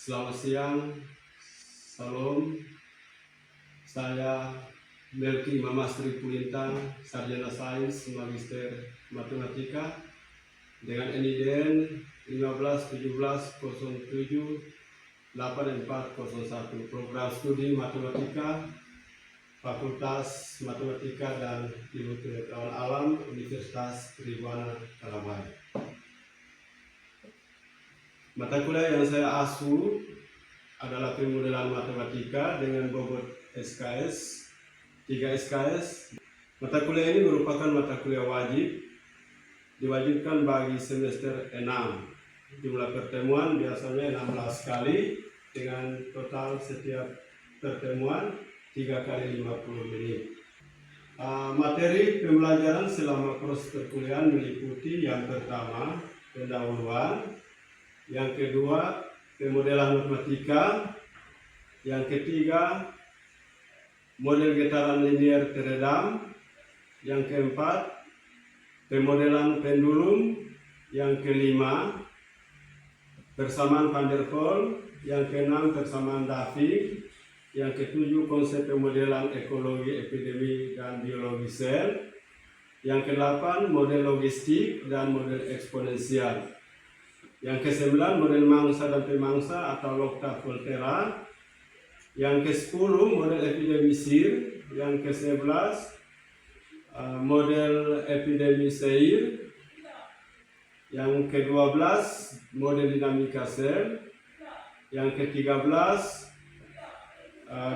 Selamat siang, salam. Saya Melki Mamastri Pulintang, Sarjana Sains Magister Matematika dengan NIDN 1517078401 Program Studi Matematika Fakultas Matematika dan Ilmu Pengetahuan Alam Universitas Tribhuwana Kalabari. Mata kuliah yang saya asuh adalah pemodelan matematika dengan bobot SKS 3 SKS. Mata kuliah ini merupakan mata kuliah wajib, diwajibkan bagi semester 6. Jumlah pertemuan biasanya 16 kali dengan total setiap pertemuan 3 kali 50 menit. Materi pembelajaran selama proses perkuliahan meliputi yang pertama pendahuluan, yang kedua pemodelan matematika, yang ketiga model getaran linier teredam, yang keempat pemodelan pendulum, yang kelima persamaan Van der Waals, yang keenam persamaan Davy, yang ketujuh konsep pemodelan ekologi, epidemi, dan biologi sel, yang kedelapan model logistik dan model eksponensial, yang ke-9 model mangsa dan pemangsa atau Locta Volterra, yang ke-10 model epidemi SIR, yang ke-11 model epidemi SEIR, yang ke-12 model dinamika sel, yang ke-13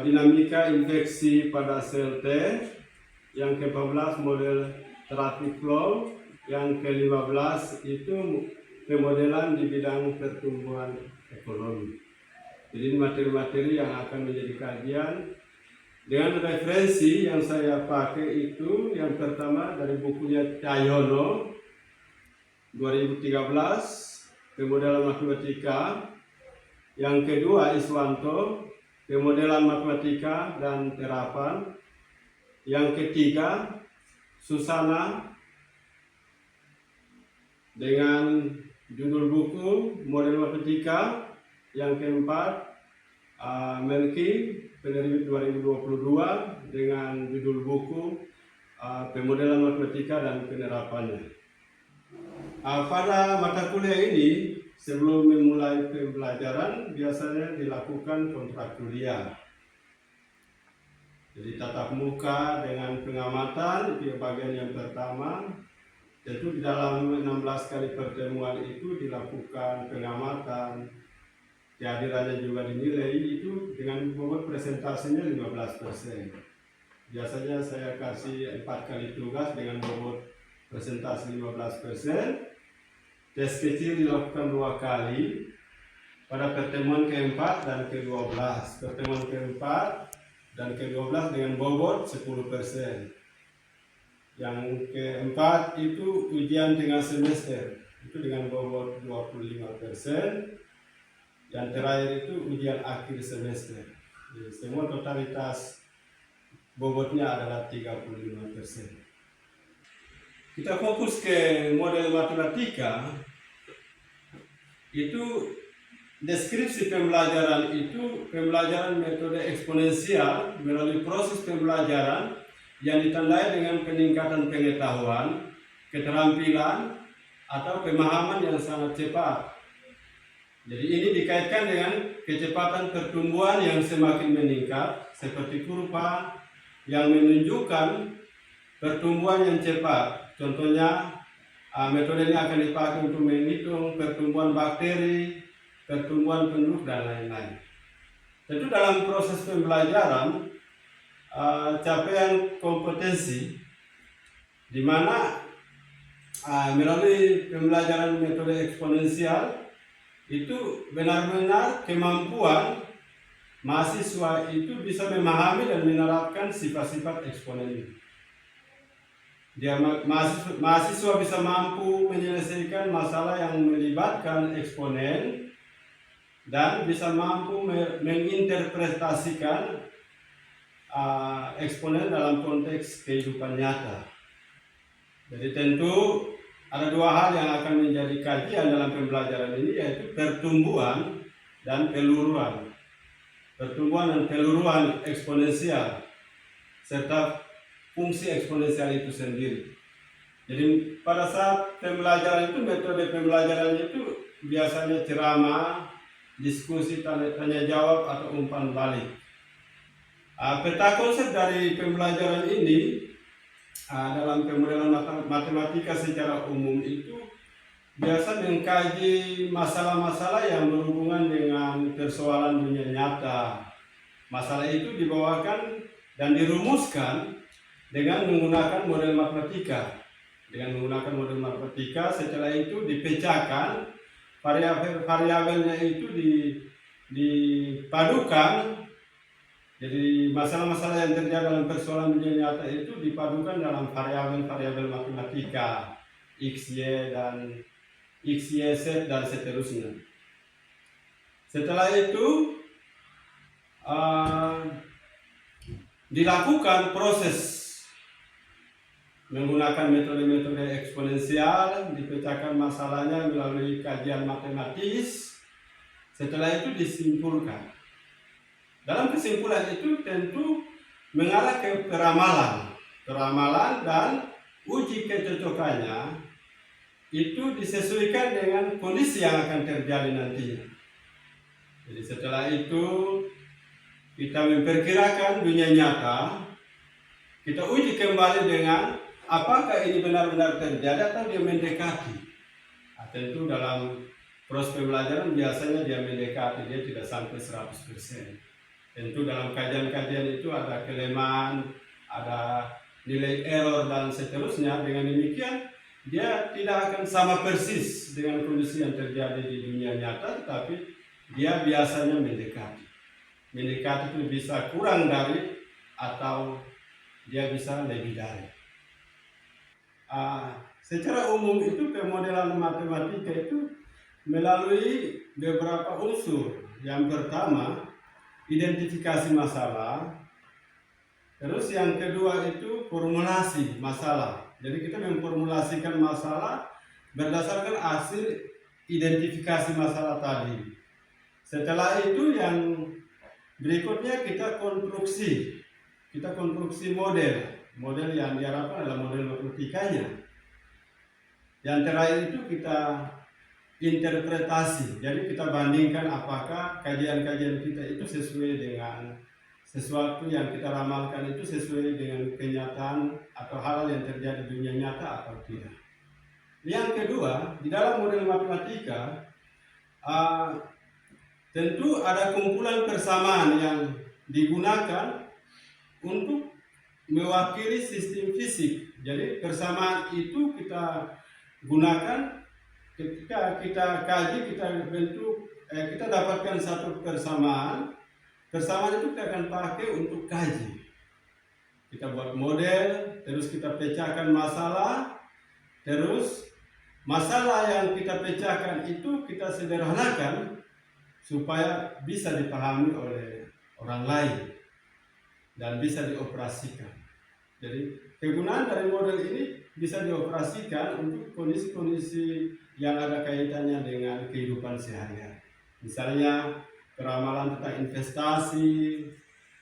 dinamika infeksi pada sel T, yang ke-14 model traffic flow, yang ke-15 itu pemodelan di bidang pertumbuhan ekonomi. Jadi materi-materi yang akan menjadi kajian dengan referensi yang saya pakai itu yang pertama dari bukunya Cahyono 2013 pemodelan matematika, yang kedua Iswanto pemodelan matematika dan terapan, yang ketiga Susana dengan judul buku model matematika, yang keempat Melki penerbit 2022 dengan judul buku pemodelan matematika dan penerapannya. Pada mata kuliah ini sebelum memulai pembelajaran biasanya dilakukan kontrak kuliah. Jadi tatap muka dengan pengamatan itu bagian yang pertama. Tentu di dalam 16 kali pertemuan itu dilakukan pengamatan, kehadirannya juga dinilai itu dengan bobot presentasinya 15%. Biasanya saya kasih 4 kali tugas dengan bobot presentasi 15%. Tes kecil dilakukan 2 kali pada pertemuan ke-4 dan ke-12. Pertemuan ke-4 dan ke-12 dengan bobot 10%. Yang keempat itu ujian tengah semester, itu dengan bobot 25%. Yang terakhir itu ujian akhir semester. Jadi, semua totalitas bobotnya adalah 35%. Kita fokus ke model matematika, itu deskripsi pembelajaran itu pembelajaran metode eksponensial melalui proses pembelajaran yang ditandai dengan peningkatan pengetahuan, keterampilan, atau pemahaman yang sangat cepat. Jadi ini dikaitkan dengan kecepatan pertumbuhan yang semakin meningkat, seperti kurva yang menunjukkan pertumbuhan yang cepat. Contohnya, metode ini akan dipakai untuk menghitung pertumbuhan bakteri, pertumbuhan penduduk, dan lain-lain. Tentu dalam proses pembelajaran, capaian kompetensi di mana melalui pembelajaran metode eksponensial itu benar-benar kemampuan mahasiswa itu bisa memahami dan menerapkan sifat-sifat eksponen ini. Mahasiswa bisa mampu menyelesaikan masalah yang melibatkan eksponen dan bisa mampu menginterpretasikan eksponen dalam konteks kehidupan nyata. Jadi tentu ada 2 hal yang akan menjadi kajian dalam pembelajaran ini, yaitu pertumbuhan dan peluruan. Pertumbuhan dan peluruan eksponensial serta fungsi eksponensial itu sendiri. Jadi pada saat pembelajaran itu, metode pembelajaran itu biasanya ceramah, diskusi, tanya jawab atau umpan balik. Peta konsep dari pembelajaran ini dalam pemodelan matematika secara umum itu biasa mengkaji masalah-masalah yang berhubungan dengan persoalan dunia nyata. Masalah itu dibawakan dan dirumuskan dengan menggunakan model matematika. Dengan menggunakan model matematika, setelah itu dipecahkan, variabel-variabelnya itu dipadukan. Jadi masalah-masalah yang terjadi dalam persoalan dunia nyata itu dipadukan dalam variabel-variabel matematika, X, Y, Z, dan seterusnya. Setelah itu dilakukan proses menggunakan metode-metode eksponensial, dipecahkan masalahnya melalui kajian matematis. Setelah itu disimpulkan. Dalam kesimpulan itu tentu mengarah ke peramalan dan uji kecocokannya itu disesuaikan dengan kondisi yang akan terjadi nantinya. Jadi setelah itu kita memperkirakan dunia nyata, kita uji kembali dengan apakah ini benar-benar terjadi atau dia mendekati. Tentu dalam proses pembelajaran biasanya dia mendekati, dia tidak sampai 100%. Tentu dalam kajian-kajian itu ada kelemahan, ada nilai error dan seterusnya. Dengan demikian dia tidak akan sama persis dengan kondisi yang terjadi di dunia nyata, tetapi dia biasanya mendekati. Mendekati itu bisa kurang dari atau dia bisa lebih dari. Secara umum itu pemodelan matematika itu melalui beberapa unsur. Yang pertama, identifikasi masalah. Terus yang kedua itu formulasi masalah. Jadi kita memformulasikan masalah berdasarkan hasil identifikasi masalah tadi. Setelah itu yang berikutnya kita konstruksi. Kita konstruksi model yang diharapkan adalah model matematikanya. Yang terakhir itu kita interpretasi. Jadi kita bandingkan apakah kajian-kajian kita itu sesuai dengan sesuatu yang kita ramalkan itu sesuai dengan kenyataan atau hal yang terjadi di dunia nyata atau tidak. Yang kedua, di dalam model matematika tentu ada kumpulan persamaan yang digunakan untuk mewakili sistem fisik. Jadi persamaan itu kita gunakan ketika kita kaji, kita bentuk, kita dapatkan satu persamaan. Persamaan itu kita akan pakai untuk kaji. Kita buat model, terus kita pecahkan masalah, terus masalah yang kita pecahkan itu kita sederhanakan supaya bisa dipahami oleh orang lain dan bisa dioperasikan. Jadi kegunaan dari model ini bisa dioperasikan untuk kondisi-kondisi yang ada kaitannya dengan kehidupan sehari-hari. Misalnya peramalan tentang investasi,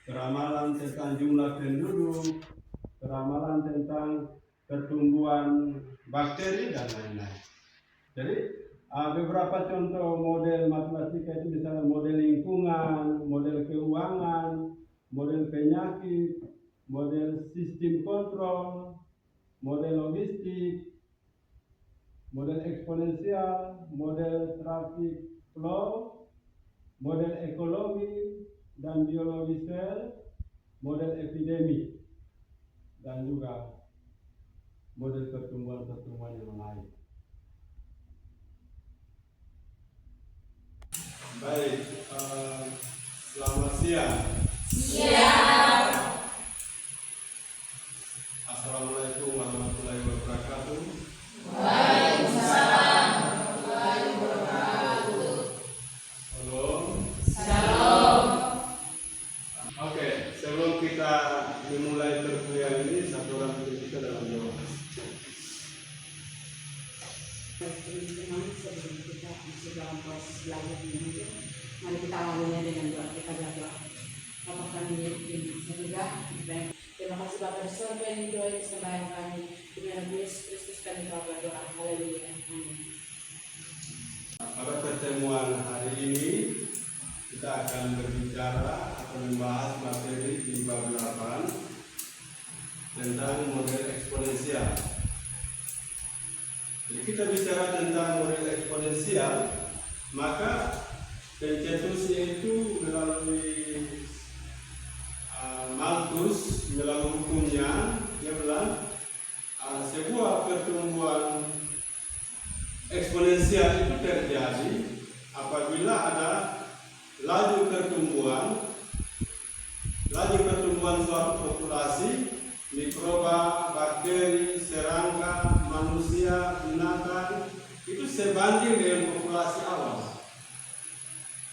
peramalan tentang jumlah penduduk, peramalan tentang pertumbuhan bakteri dan lain-lain. Jadi beberapa contoh model matematika itu misalnya model lingkungan, model keuangan, model penyakit, model sistem kontrol, model logistik, model eksponensial, model traffic flow, model ekologi dan biologi sel, model epidemi, dan juga model pertumbuhan-pertumbuhan yang lain. Baik, selamat siang. Siang. Assalamualaikum warahmatullahi wabarakatuh. Waalaikumsalam warahmatullahi wabarakatuh. Shalom. Oke, sebelum kita memulai perkuliahan ini, satu orang kita dalam doa. Teman-teman, sebelum kita masuk dalam proses belajar ini, mari kita awalinya dengan doa, kita berdoa. Bapa kami di surga, terima kasih Bapa di surga yang doa ini sembahyang kami. Demi Nabi Yesus Kristus kami telah berdoa. Haleluya. Amin. Pada pertemuan hari ini kita akan berbicara atau membahas materi di bab 8 tentang model eksponensial. Jadi kita bicara tentang model eksponensial, maka pencetusnya itu melalui Malthus, melalui hukumnya, dia bilang sebuah pertumbuhan eksponensial itu terjadi apabila ada laju pertumbuhan suatu populasi mikroba, bakteri, serangga, manusia, binatang itu sebanding dengan populasi awal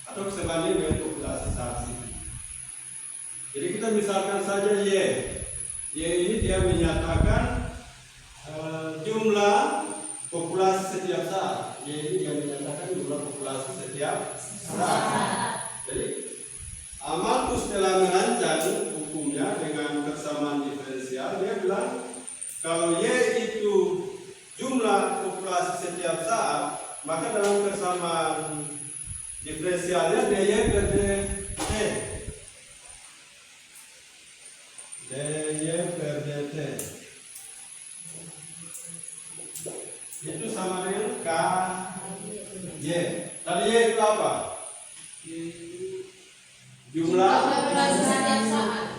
atau sebanding dengan populasi saat ini. Jadi kita misalkan saja Y ini dia menyatakan jumlah populasi setiap saat. Y ini dia menyatakan jumlah populasi setiap saat. Jadi Malthus telah merancang hukumnya dengan persamaan diferensial. Dia bilang kalau Y itu jumlah populasi setiap saat, maka dalam persamaan diferensialnya dy per dt. dy per dt itu sama dengan k y. Tadi y itu apa?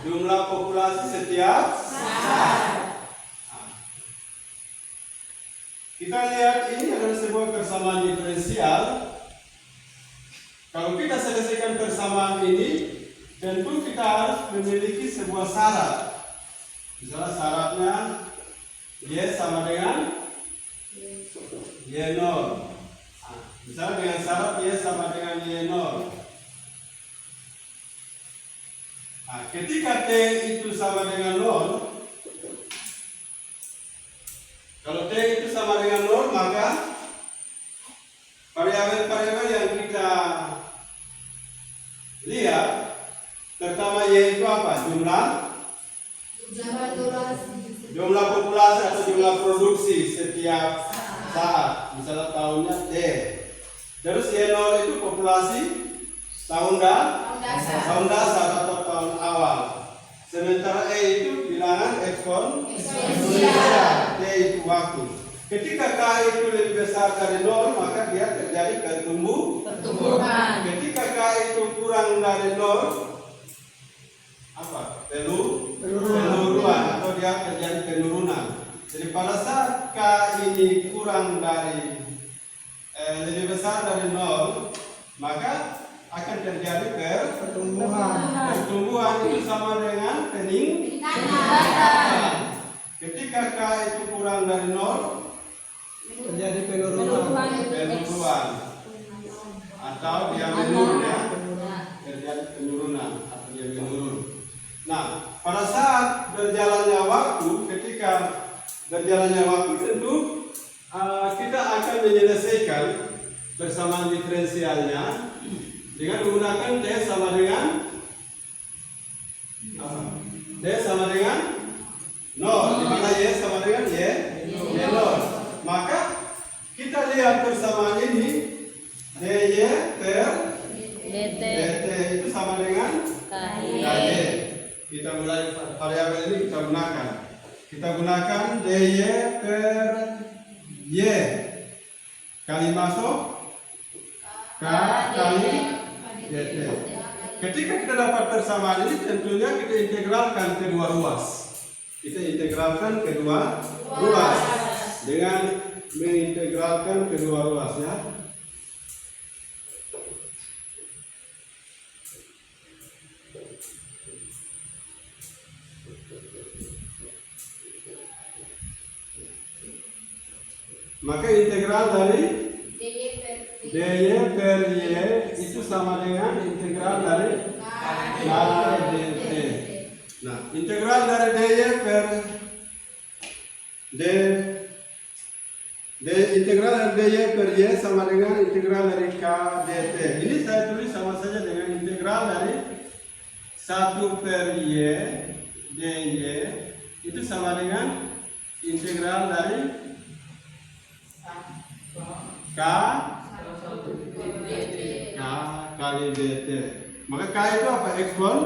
Jumlah populasi setiap saat. Kita lihat ini adalah sebuah persamaan diferensial. Kalau kita selesaikan persamaan ini, tentu kita harus memiliki sebuah syarat. Misalnya syaratnya y sama dengan y0. Misalnya dengan syarat y sama dengan y0. Ketika t itu sama dengan 0, kalau t itu sama dengan 0, maka variabel-variabel yang kita lihat, pertama y itu apa? Jumlah populasi atau jumlah produksi setiap saat. Misalnya tahunnya t. Terus y0 itu populasi tahun dasar atau tahun awal. Sementara e itu bilangan eksponensial. T itu waktu. Ketika k itu lebih besar dari 0, maka dia terjadi pertumbuhan. Ketika k itu kurang dari 0, apa? Penurunan atau dia terjadi penurunan. Jadi pada saat k ini kurang dari lebih besar dari 0, maka akan terjadi pertumbuhan. Pertumbuhan itu sama dengan peningkatan. Ketika k itu kurang dari 0, terjadi penurunan atau dia menurun ya. Terjadi penurunan atau dia menurun. Nah, pada saat berjalannya waktu, ketika berjalannya waktu tentu kita akan menyelesaikan persamaan diferensialnya dengan menggunakan t sama dengan t sama dengan 0, di mana y sama dengan y0. Maka kita lihat persamaan ini dy per dt itu sama dengan ky. Kita mulai variabel ini kita gunakan. Kita gunakan dy per y kali masuk k kali dt. Ketika kita dapat persamaan ini, tentunya kita integralkan kedua ruas. Kita integralkan kedua ruas dengan mengintegralkan kedua ruasnya. Maka integral dari dy per y itu sama dengan integral dari k dt. Nah, integral dari dy per Integral dari dy per y sama dengan integral dari k dt. Ini saya tulis sama saja dengan integral dari 1 per y dy itu sama dengan integral dari k kali dt. Maka k itu apa? Ekspon.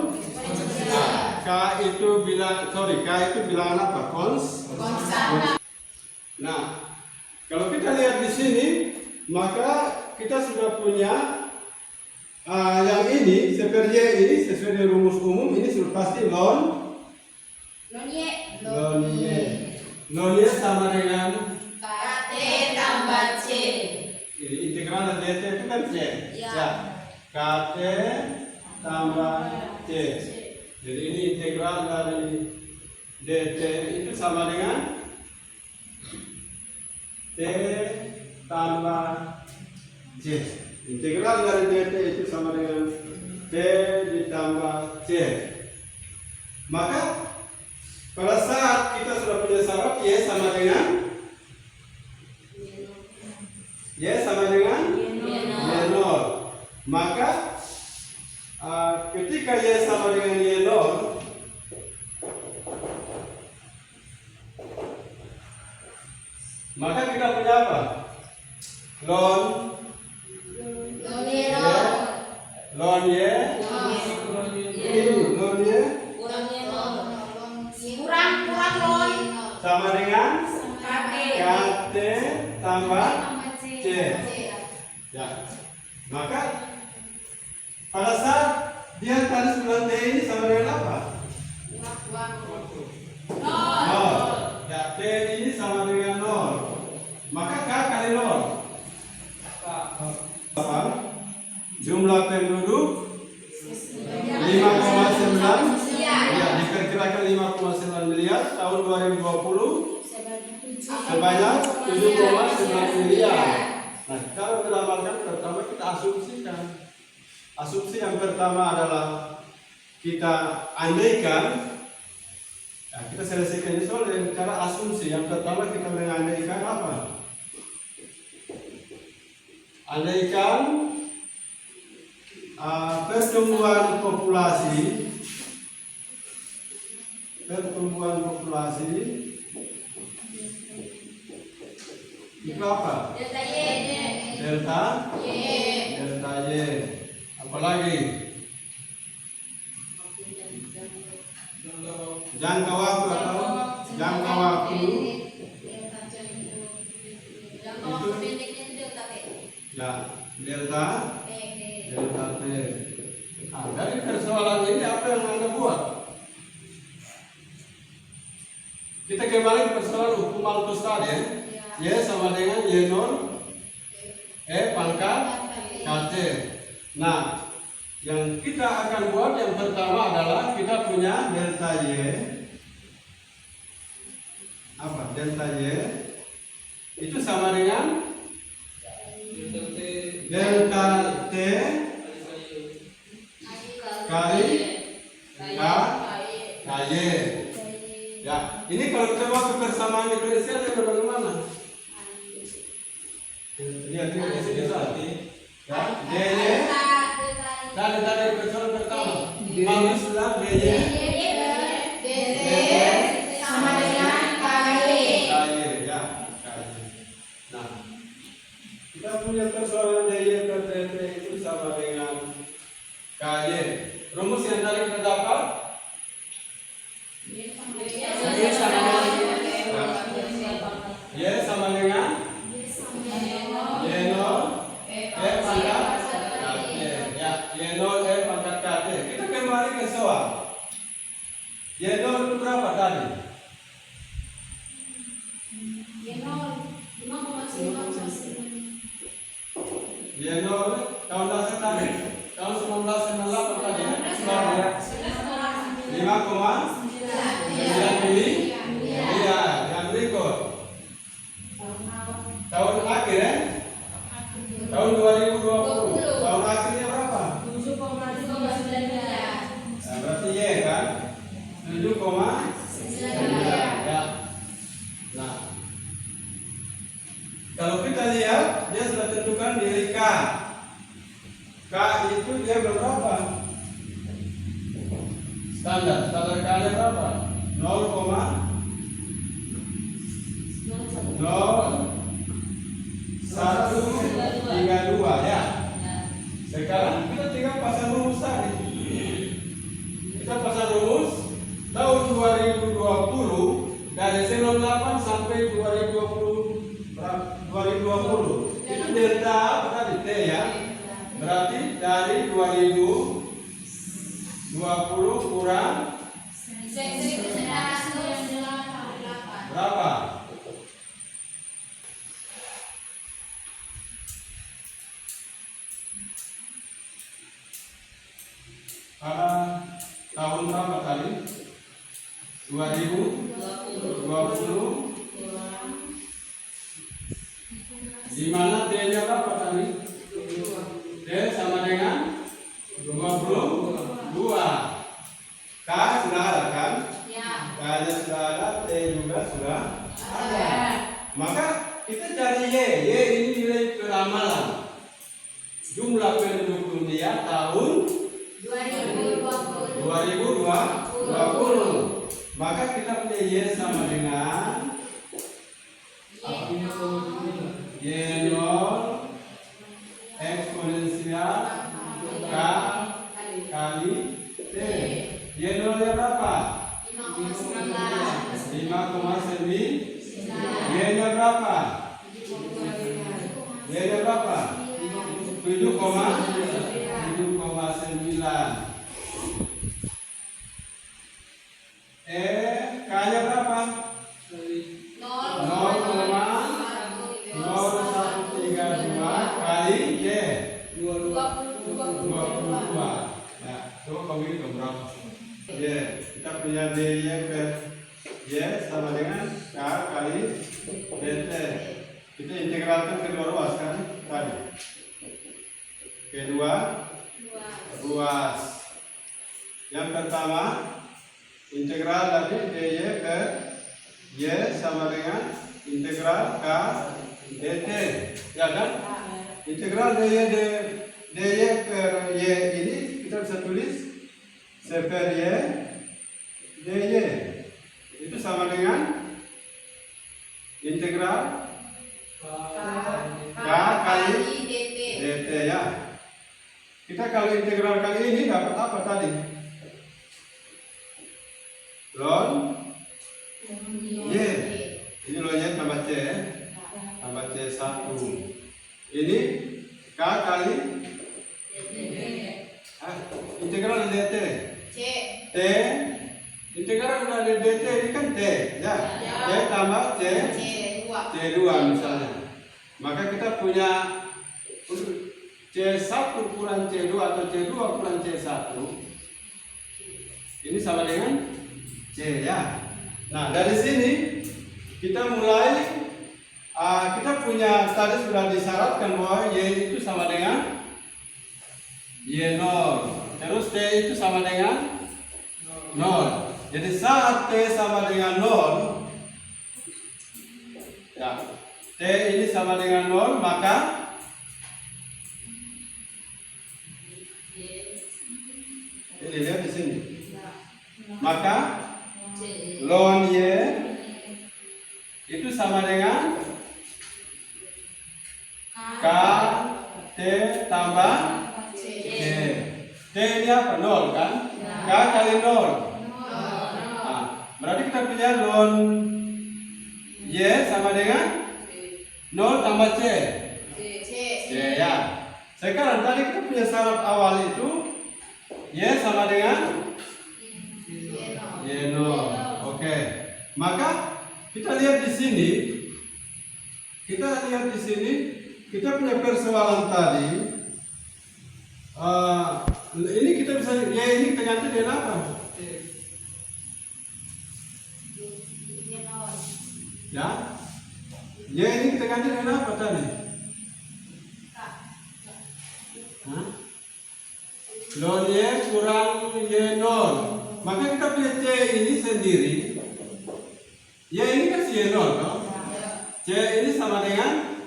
K itu bilangan apa? Konstan. Nah, kalau kita lihat di sini, maka kita sudah punya yang ini, seper y ini sesuai dengan rumus umum ini sudah pasti ln y sama dengan KT tambah C. Integral dt itu kan c. Ya. KT tambah c. Jadi ini integral dari dt itu sama dengan T tambah C. Integral dari dt itu sama dengan T ditambah C. Maka pada saat kita sudah punya syarat Y sama dengan Y0. Maka ketika Y sama dengan Y0, maka kita punya apa? Ln Y ln Y Kurang ln sama dengan KT KT tambah C. C. Ya. Maka pada saat dia tadi 9T ini sama dengan apa? Nol. Ya, T ini sama dengan 0. Maka K kali 0. Apa? Jumlah penduduk 5,9. Ya, diperkirakan 5,9 miliar tahun 2020 sebanyak 7,9 miliar. Nah, kalau mendapatkan pertama kita asumsikan. Asumsi yang pertama adalah kita andaikan. Nah, kita selesaikan ini soal dengan cara asumsi. Yang pertama kita mengandaikan apa? Andaikan pertumbuhan populasi itu apa? Delta Y. Apalagi jangka waktu atau jangka waktu ya delta T. Nah, dari persoalan ini apa yang Anda buat? Kita kembali ke persoalan hukum Malthus tadi. Y sama dengan Y0 pangkat KT. Nah, yang kita akan buat yang pertama adalah kita punya delta Y. Apa? Delta Y itu sama dengan delta T kali KY. Ya, ini kalau kita buat kebersamaan diferensial itu bagaimana? Lihat ini di sini tadi. Ya, DY tadi persoalan pertama. Malthus bilang DY sama dengan KY. Ya, nah, kita punya persoalan DY per dt itu sama dengan KY. Rumus yang tadi kita dapat Y sama dengan Y0 pangkat KT. Ya, Y0 pangkat KT. Kita kembali ke soal. Y0 itu berapa tadi? Y0 tahun dasar tadi. Tahun 1998 tadi. 5,9 miliar. Yang berikut tahun akhir ya? Tahun 2020. Tahun akhirnya berapa? Nah, berarti Y kan 7,9 Standar K-nya berapa? 0,0132 ya. Sekarang kita tinggal pasang rumus tadi. Kita pasang rumus tahun 2020 dari 08 sampai 2020. Itu delta apa tadi? T ya. Berarti dari 2020 kurang berapa? Pada tahun berapa tadi? 2020. Di mana T-nya berapa tadi? T sama dengan 22. K sudah ada kan? K-nya sudah ada, T juga sudah ada. Maka kita cari Y. Y ini nilai keramalan. Jumlah penduduk dunia tahun 2020. Maka kita punya Y sama dengan Y0 eksponensial K kali T. Y0 nya berapa? 5,9. Y-nya berapa? Y-nya berapa? 7,9. K-nya berapa? 0,0132 kali Y 22. Nah, coba kamu hitung berapa? Y, kita punya DY per Y sama dengan K kali DT. Kita integralkan kedua ruas kan tadi. Kedua ruas. Yang pertama integral dari DY per Y sama dengan integral K dt, ya kan? Integral dy per Y ini kita bisa tulis seper Y dy. Itu sama dengan integral K kali dt ya. Kita kalau integral kali ini dapat apa tadi? Ln Y. Ini ln Y tambah C. Tambah C1. Ini K kali integral dt. T. Integral dari dt ini kan T. Ya. T tambah C2 misalnya. Maka kita punya C1 kurang C2 atau C2 kurang C1. Ini sama dengan C ya. Nah dari sini kita mulai kita punya tadi sudah disyaratkan bahwa Y itu sama dengan Y0. Terus T itu sama dengan 0. Jadi saat T sama dengan 0 ya, T ini sama dengan 0 maka ini lihat di sini. Maka ln Y itu sama dengan K T tambah C. T ini apa? 0 kan? K kali 0. Nah, berarti kita punya ln Y sama dengan 0 tambah C. C ya. Sekarang tadi kita punya syarat awal itu Y sama dengan Y0. Oke. Maka kita lihat di sini. Kita punya persoalan tadi. Ini kita bisa Y ini kita ganti dengan apa? Ya. Y ini kita ganti dengan apa tadi? Ln Y kurang Y0. Maka kita punya C ini sendiri. Y ini kan Y0 toh? C ini sama dengan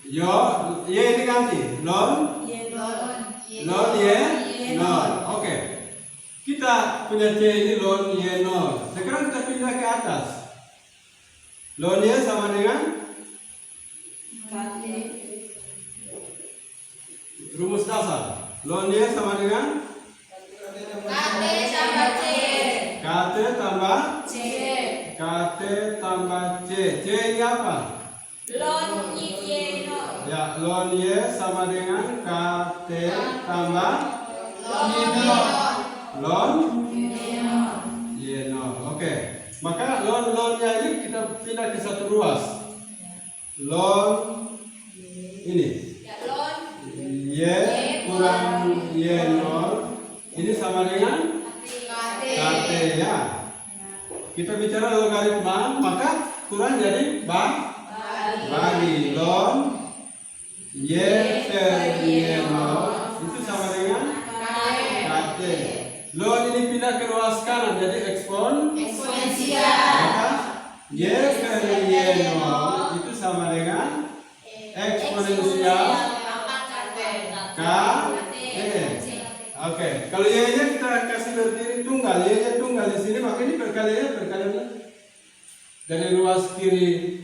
Y ini ganti ln Y 0. Oke. Kita punya C ini ln Y0. Sekarang kita pindah ke atas. Ln Y sama dengan rumus dasar. Ln Y sama dengan KT sama C. KT tambah C. KT tambah C. C ini apa? Ln Y0. Ya, ln Y sama dengan KT tambah Ln Y0. ln Y0. Oke. Maka ln-nya ini kita pindah ke satu ruas. Ln ini Ya, ln Y kurang Y0 ini sama dengan KT. KT ya. Kita bicara logaritma, maka kurang jadi bagi ln Y per Y0 itu sama dengan KT. Ln ini pindah ke ruas kanan jadi Eksponensial. maka Y per Y0 itu sama dengan eksponensial KT. Oke, kalau Y-nya kita kasih berdiri tunggal, Y-nya tunggal di sini, maka ini perkalian dari ruas kiri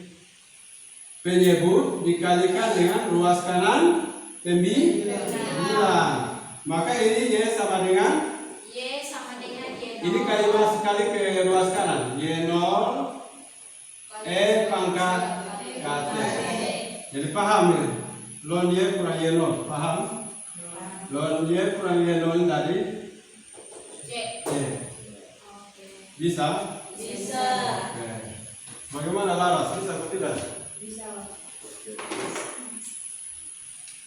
penyebut dikalikan dengan ruas kanan pembilang. Maka ini Y sama dengan Y sama dengan Y0. ini kali sekali ke ruas kanan Y0 E pangkat KT. Jadi paham ya? Ln Y kurang Y0, paham? Ln Y kurang Y0 tadi C. C. Bisa? Bisa. Oke. Bagaimana Laras? Bisa atau tidak? Bisa.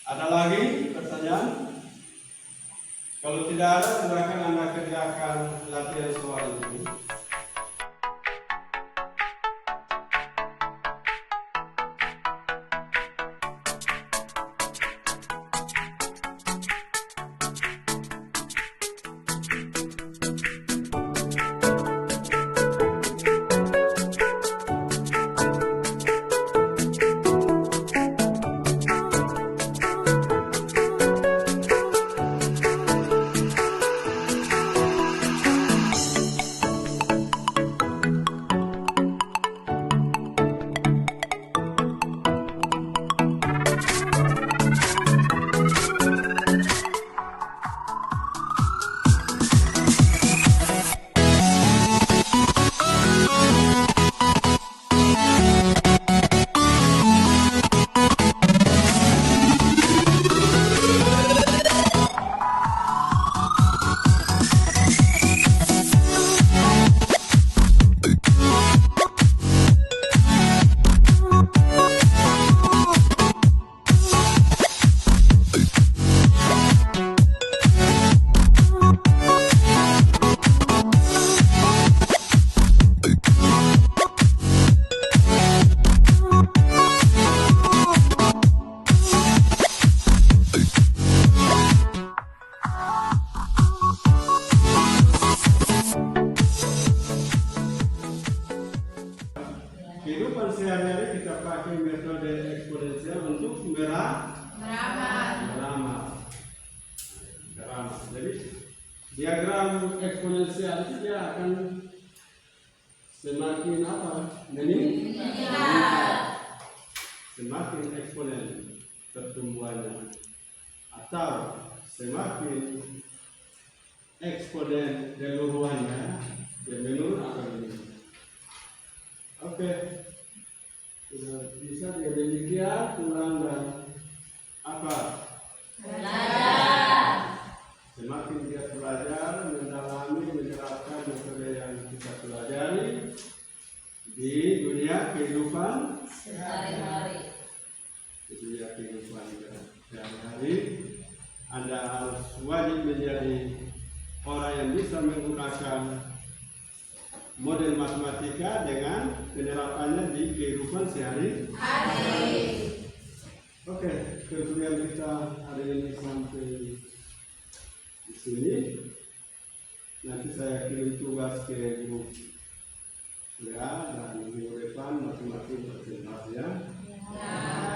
Ada lagi pertanyaan? Kalau tidak ada, silakan Anda kerjakan latihan soal ini. Kehidupan sehari-hari kita pakai metode eksponensial untuk meramal. Jadi diagram eksponensial itu dia akan semakin meningkat. Semakin eksponen pertumbuhannya atau semakin eksponen keluruhannya dia menurun atau meningkat. Oke, sudah bisa dia demikian pulang dan apa? Belajar. Semakin dia belajar, mendalami, menerapkan metode yang kita pelajari di dunia kehidupan Sehari-hari. di dunia kehidupan sehari-hari, Anda harus wajib menjadi orang yang bisa menggunakan model matematika dengan penerapannya di kehidupan sehari-hari. Oke, kemudian kita hari ini sampai di sini. Nanti saya kirim tugas ke grup ya, dan minggu depan masing-masing presentasinya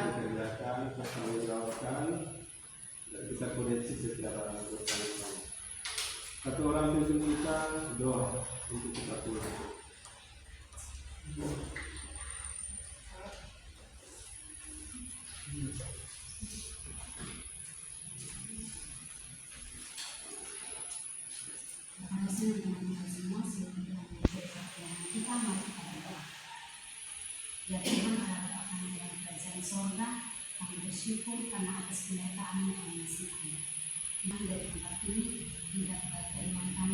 dikerjakan, kita jawabkan, dan kita koreksi secara bersama-sama. Satu orang pimpin kita doa untuk kita pulang. Kita mari kita berdoa. Ya Tuhan, Allah akan dalam kerajaan sorga, kami bersyukur karena atas penyertaan-Mu yang masih ada. Dari tempat ini, hingga pada iman kami